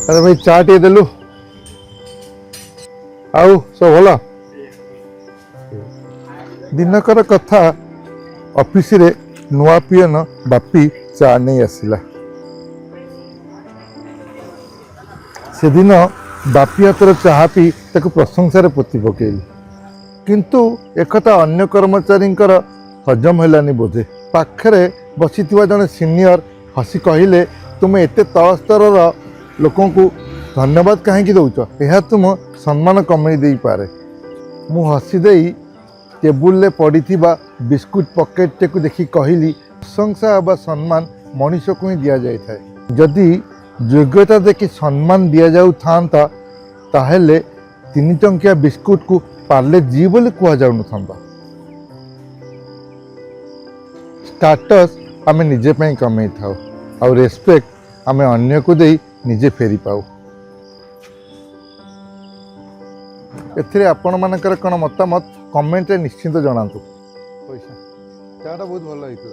अरे भाई चा टे देलु आउ सब भल दिनकर कथा ऑफिस रे नुआ पियन बापी चा नहीं आसिला से दिन बापी हाथर चाहा पी ताको प्रशंसार पोती पकेली किंतु एकथा अन्य कर्मचारी हजम हैलानी बोधे पाखरे बसी जड़े सीनियर हसी कहले तुम एते तल स्तर लोक धन्यवाद कहीं दौच यह तुम सम्मान कमई दे पारे मु हसी दे टेबुल पड़ी बिस्कुट पकेट को देखी कहली प्रशंसा बा सम्मान मनुष्य को ही दि जाए जदि योग्यता देखि सम्मान दि जाऊ था ताहेले 3 टंकिया बिस्कुट को पार्ले जी बोली कह जाऊन था स्टाटस आमे निजे पे कमे था और रेस्पेक्ट आमे अन्य को दे निजे फेरी पाऊ एथिरे आपण मानकर कौन मतामत कमेंट निश्चिंत जनातु पैसा चाटा बहुत भल होता।